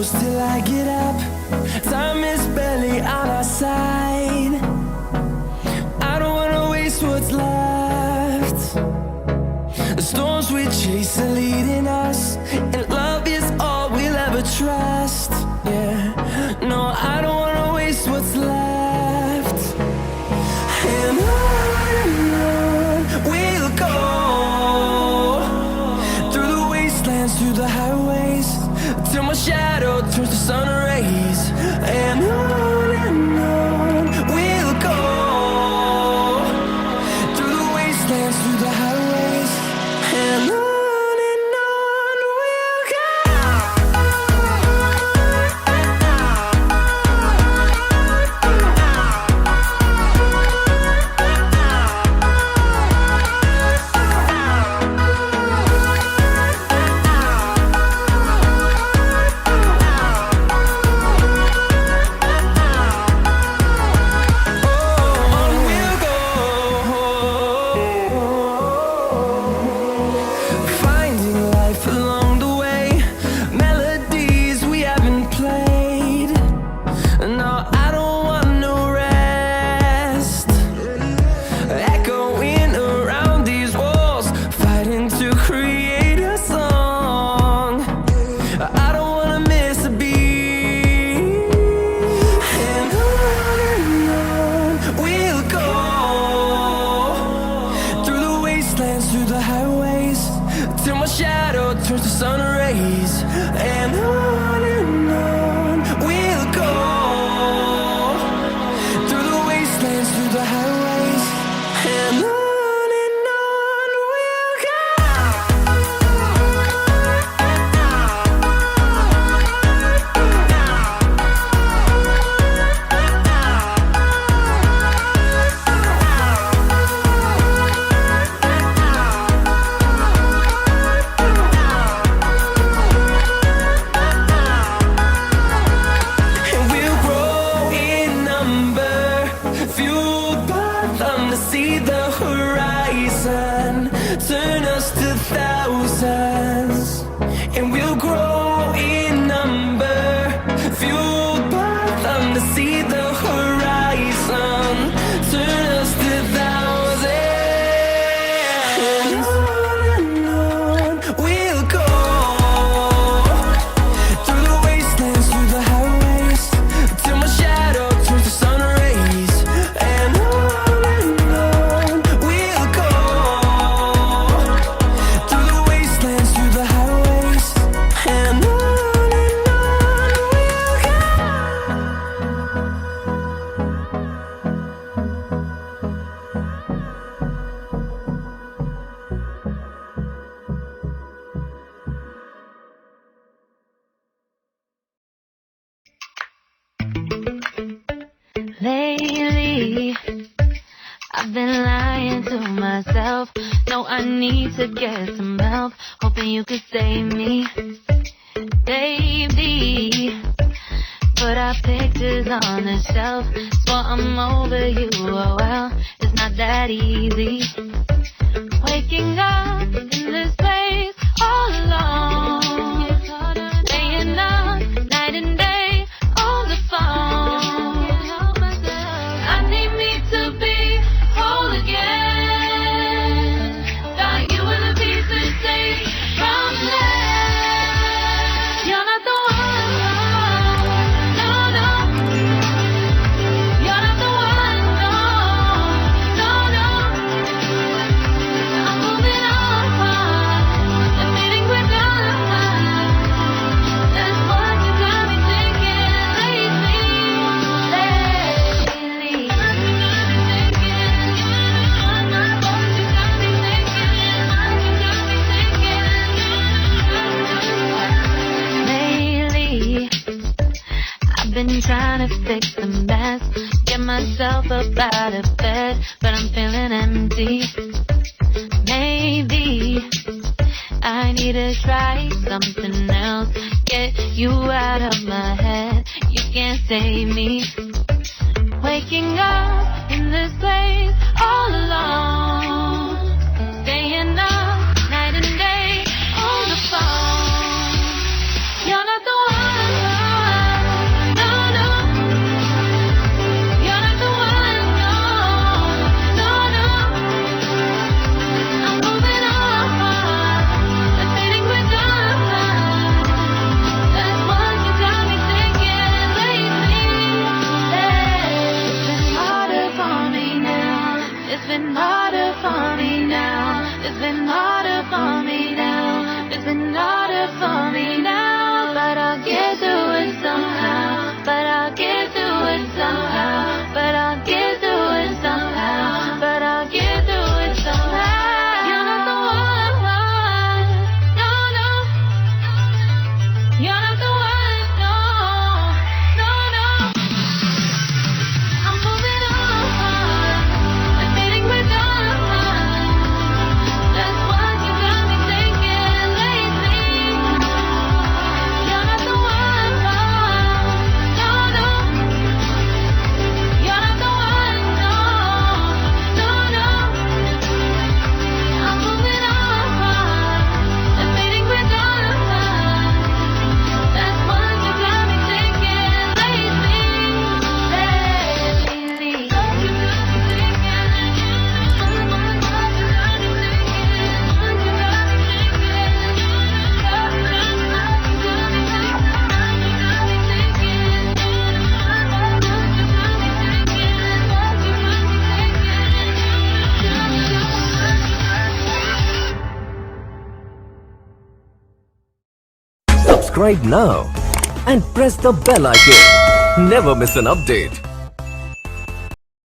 close till I get up. Time is barely on our side. I don't wanna waste what's left. The storms we chase are leading us, and love is all we'll ever trust. Yeah, no, I don't wanna waste what's left. And on we'll go, through the wastelands, through the highways, till my shadow turns to sun rays. And on we'll go, through the wastelands, through the highways, and on we'll go. Through the highways, till my shadow turns to sun rays. And on we'll go, through the wastelands, through the highways, and on we'll go. See the horizon, turn us to thousands, and we'll grow in number, fueled by them to see the horizon, turn us to thousands, and on we'll go, through the wastelands, through the highways, till my shadow turns to sun rays, and lately, I've been lying to myself. No, I need to get some help. Hoping you could save me, baby. Put our pictures on the shelf. Swore I'm over you, oh well, it's not that easy. Waking up in this place all alone, staying up night and day on the phone. Trying to fix the mess, get myself up out of bed, but I'm feeling empty. Maybe I need to try something else, get you out of my head. You can't save me. Waking up in this place all alone, staying up night and day on the phone. You're not the one. subscribe now and press the bell icon. Never miss an update.